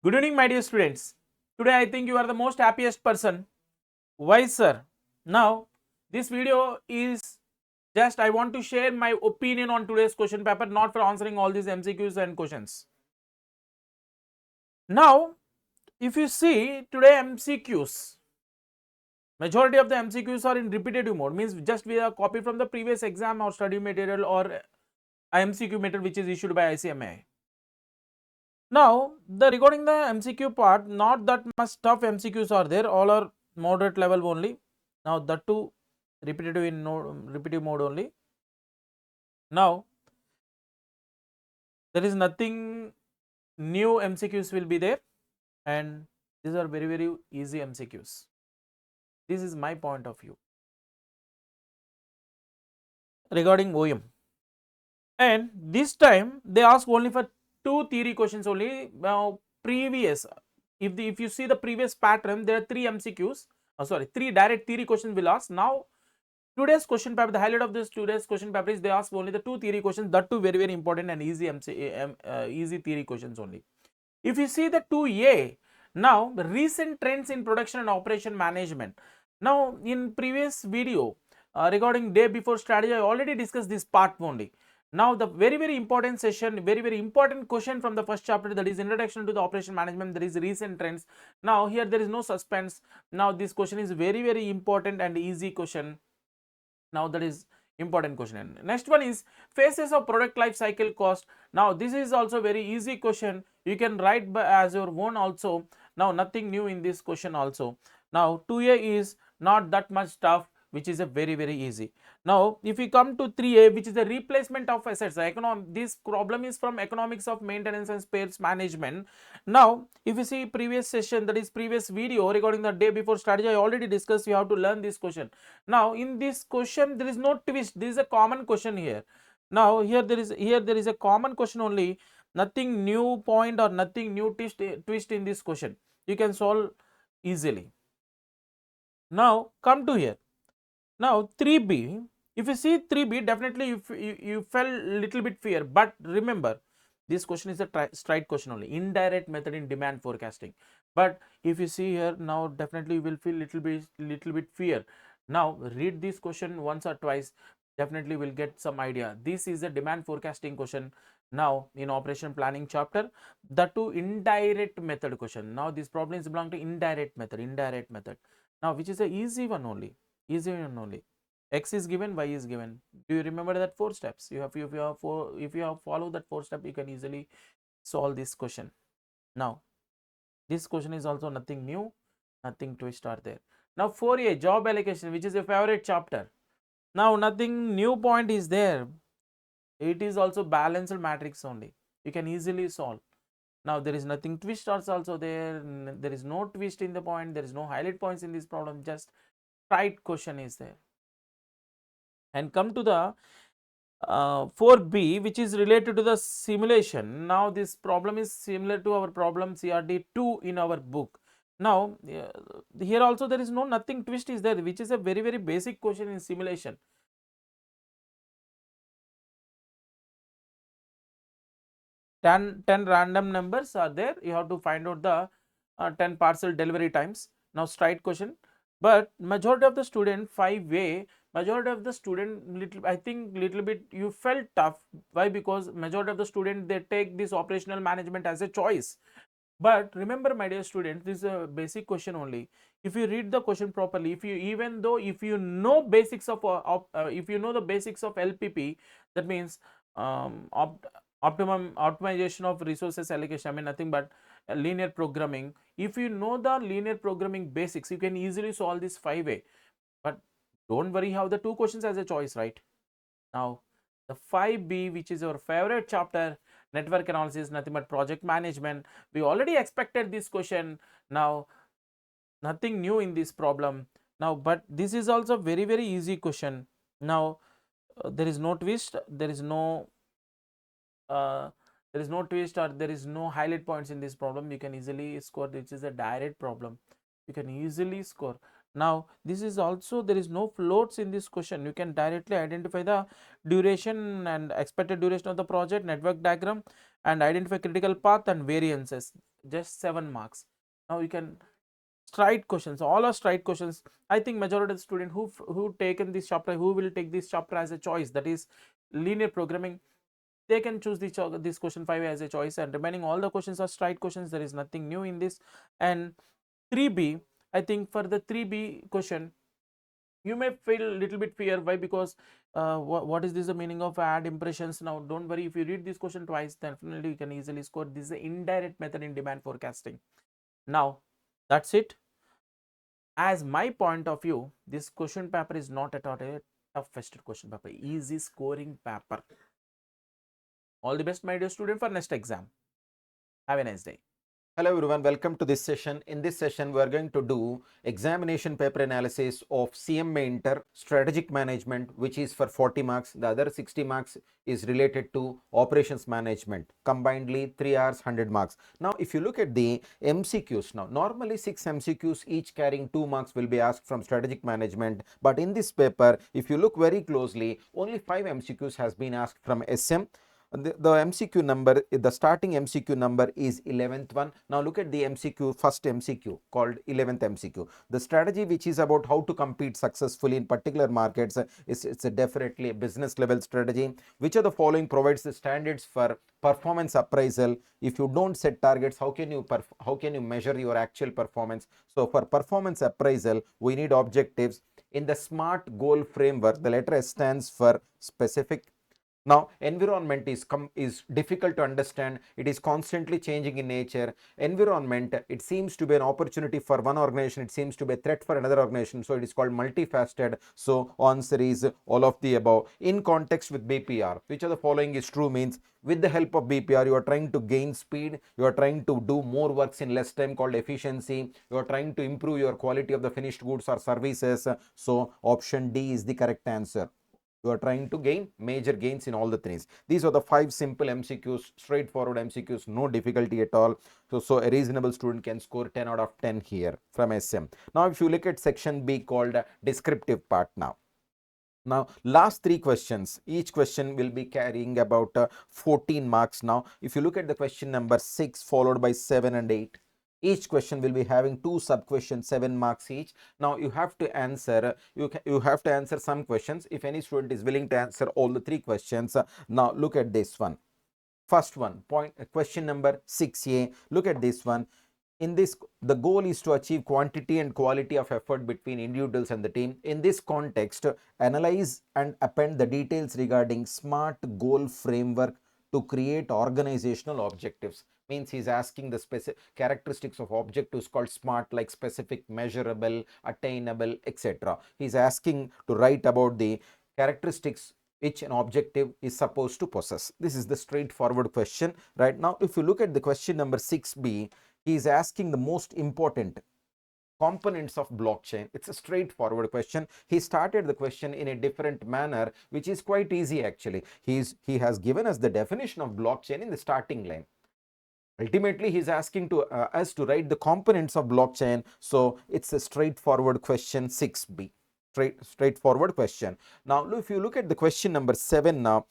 Good evening, my dear students. Today I think you are the most happiest person. Why, sir? Now, this video is just I want to share my opinion on today's question paper, not for answering all these MCQs and questions. Now, if you see today MCQs, majority of the MCQs are in repetitive mode, means just we are copied from the previous exam or study material or MCQ material which is issued by CMA. Now, regarding the MCQ part, not that much tough MCQs are there, all are moderate level only. Now, that too repetitive mode only. Now, there is nothing new MCQs will be there, and these are very easy MCQs. This is my point of view regarding OM. And this time they ask only for 2 theory questions only. Now, previous, if you see the previous pattern, there are 3 MCQs. 3 direct theory questions will ask. Now, today's question paper, the highlight of this today's question paper is they ask only the 2 theory questions, that too very important and easy easy theory questions only. If you see the 2A, now the recent trends in production and operation management. Now, in previous video regarding day before strategy, I already discussed this part only. Now, the very important session, very important question from the first chapter, that is introduction to the operation management, there is recent trends. Now, here there is no suspense. Now, this question is very important and easy question. Now, that is important question. Next one is phases of product life cycle cost. Now, this is also very easy question. You can write as your own also. Now, nothing new in this question also. Now, 2A is not that much tough, which is a very easy. Now, if we come to 3A, which is the replacement of assets, this problem is from economics of maintenance and spares management. Now, if you see previous session, that is previous video regarding the day before strategy, I already discussed. You have to learn this question. Now, in this question, there is no twist. This is a common question here. Now, here there is a common question only. Nothing new point or nothing new twist in this question. You can solve easily. Now, come to here. Now, 3B, if you see 3B, definitely you felt little bit fear, but remember, this question is a straight question only, indirect method in demand forecasting. But if you see here, now definitely you will feel little bit fear. Now, read this question once or twice, definitely will get some idea. This is a demand forecasting question. Now, in operation planning chapter, the two indirect method question. Now, this problem is belong to indirect method. Now, which is a easy one only. X is given, Y is given. Do you remember that 4 steps? If you have followed that 4 step, you can easily solve this question. Now, this question is also nothing new, nothing twist are there. Now, 4A, job allocation, which is a favorite chapter. Now, nothing new point is there. It is also balanced matrix only. You can easily solve. Now, there is nothing twist also there. There is no twist in the point. There is no highlight points in this problem. Just right question is there. And come to the 4B, which is related to the simulation. Now, this problem is similar to our problem CRD 2 in our book. Now, here also there is nothing twist is there, which is a very basic question in simulation. Ten random numbers are there. You have to find out the 10 parcel delivery times. Now, straight question. But majority of the student 5A, majority of the student I think little bit you felt tough. Why? Because majority of the student they take this operational management as a choice. But remember, my dear student, this is a basic question only. If you read the question properly, if you know basics of if you know the basics of LPP, that means optimization of resources allocation, I mean nothing but linear programming. If you know the linear programming basics, you can easily solve this 5A. But don't worry, have the 2 questions as a choice, right? Now, the 5B, which is our favorite chapter, network analysis, nothing but project management. We already expected this question. Now, nothing new in this problem. Now, but this is also very easy question. Now, there is no twist, there is no twist or there is no highlight points in this problem. You can easily score. This is a direct problem. You can easily score. Now, this is also, there is no floats in this question. You can directly identify the duration and expected duration of the project, network diagram, and identify critical path and variances. just 7 marks. Now you can straight questions, all are straight questions. I think majority of the student who taken this chapter, who will take this chapter as a choice, that is linear programming, they can choose this question 5 as a choice, and remaining all the questions are straight questions. There is nothing new in this. And 3b, I think for the 3b question, you may feel a little bit fear. Why? Because what is this the meaning of add impressions? Now don't worry, if you read this question twice, definitely you can easily score. This is the indirect method in demand forecasting. Now that's it. As my point of view, this question paper is not at all a toughest question paper, easy scoring paper. All the best, my dear student, for next exam. Have a nice day. Hello everyone, welcome to this session. In this session, we are going to do examination paper analysis of CMA Inter Strategic Management, which is for 40 marks. The other 60 marks is related to Operations Management. Combinedly, 3 hours, 100 marks. Now, if you look at the MCQs, now normally 6 MCQs, each carrying 2 marks will be asked from Strategic Management. But in this paper, if you look very closely, only 5 MCQs has been asked from SM. The MCQ number, the starting MCQ number is 11th one. Now look at the MCQ, first MCQ called 11th MCQ. The strategy which is about how to compete successfully in particular markets it's definitely a business level strategy. Which of the following provides the standards for performance appraisal? If you don't set targets, how can you measure your actual performance? So for performance appraisal, we need objectives. In the SMART goal framework, the letter S stands for specific. Now, environment is difficult to understand. It is constantly changing in nature. Environment, it seems to be an opportunity for one organization. It seems to be a threat for another organization. So, it is called multifaceted. So, answer is all of the above. In context with BPR, which of the following is true? Means with the help of BPR, you are trying to gain speed. You are trying to do more works in less time, called efficiency. You are trying to improve your quality of the finished goods or services. So, option D is the correct answer. You are trying to gain major gains in all the things. These are the 5 simple MCQs, straightforward MCQs, no difficulty at all. So a reasonable student can score 10 out of 10 here from SM. Now, if you look at section B called descriptive part now. Now, last 3 questions, each question will be carrying about 14 marks. Now, if you look at the question number 6 followed by 7 and 8, each question will be having 2 sub questions, 7 marks each. Now you have to answer some questions. If any student is willing to answer all the 3 questions, now look at this one. First one, question number 6A. Look at this one. In this, the goal is to achieve quantity and quality of effort between individuals and the team. In this context, analyze and append the details regarding SMART goal framework to create organizational objectives. Means he's asking the specific characteristics of objectives called SMART, like specific, measurable, attainable, etc. He's asking to write about the characteristics which an objective is supposed to possess. This is the straightforward question. Right now, if you look at the question number 6B, he is asking the most important components of blockchain. It's a straightforward question. He started the question in a different manner, which is quite easy actually. He has given us the definition of blockchain in the starting line. Ultimately, he's asking to us to write the components of blockchain. So it's a straightforward question 6B. Straightforward question. Now, if you look at the question number 7 now,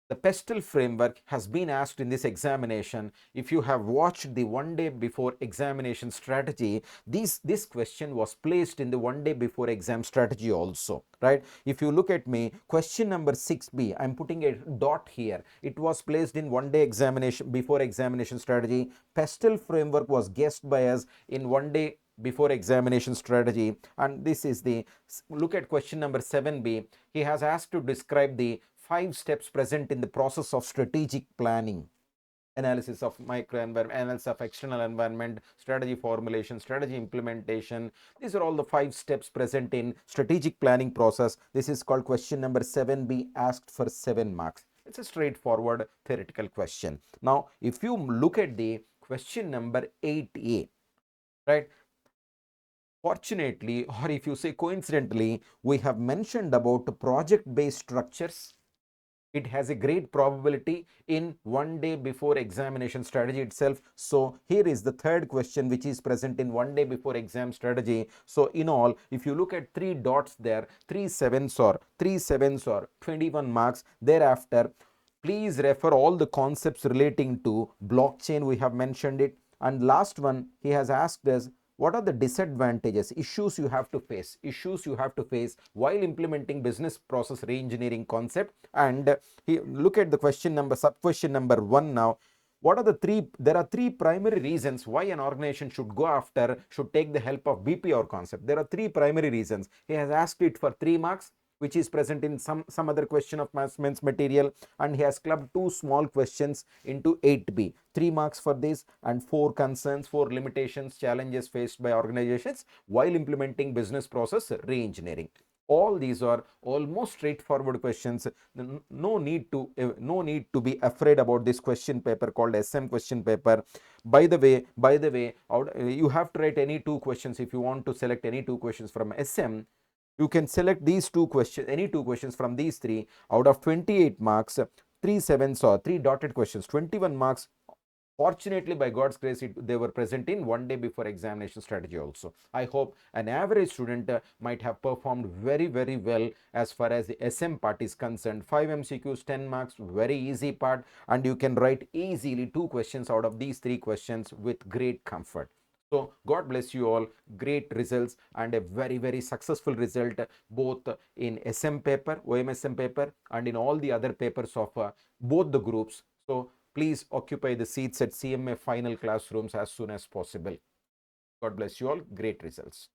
the PESTEL framework has been asked in this examination. If you have watched the one day before examination strategy, this question was placed in the one day before exam strategy also, right? If you look at me, question number 6B, I'm putting a dot here. It was placed in one day examination before examination strategy. PESTEL framework was guessed by us in one day before examination strategy. And this is the, look at question number 7B. He has asked to describe the 5 steps present in the process of strategic planning: analysis of micro environment, analysis of external environment, strategy formulation, strategy implementation. These are all the 5 steps present in strategic planning process. This is called question number 7B, asked for 7 marks. It's a straightforward theoretical question. Now, if you look at the question number 8A, right? Fortunately, or if you say coincidentally, we have mentioned about project-based structures. It has a great probability in one day before examination strategy itself. So here is the third question which is present in one day before exam strategy. So in all, if you look at 3 dots there, 3 sevens or 21 marks. Thereafter, please refer all the concepts relating to blockchain. We have mentioned it. And last one, he has asked us, what are the disadvantages, issues you have to face while implementing business process reengineering concept? And he look at the question number, sub question number 1 now. What are the three? There are three primary reasons why an organization should take the help of BPR concept. There are three primary reasons. He has asked it for 3 marks, which is present in some other question of maths material, and he has clubbed 2 small questions into 8B. 3 marks for this, and 4 concerns, 4 limitations, challenges faced by organizations while implementing business process reengineering. All these are almost straightforward questions. No need to be afraid about this question paper called SM question paper. By the way, you have to write any 2 questions. If you want to select any 2 questions from SM, you can select these 2 questions, any 2 questions from these 3. Out of 28 marks, 3 sevens or 3 dotted questions, 21 marks. Fortunately, by God's grace, they were present in 1 day before examination strategy also. I hope an average student might have performed very, very well as far as the SM part is concerned. 5 MCQs, 10 marks, very easy part, and you can write easily 2 questions out of these 3 questions with great comfort. So God bless you all. Great results and a very, very successful result both in SM paper, OMSM paper, and in all the other papers of both the groups. So please occupy the seats at CMA final classrooms as soon as possible. God bless you all. Great results.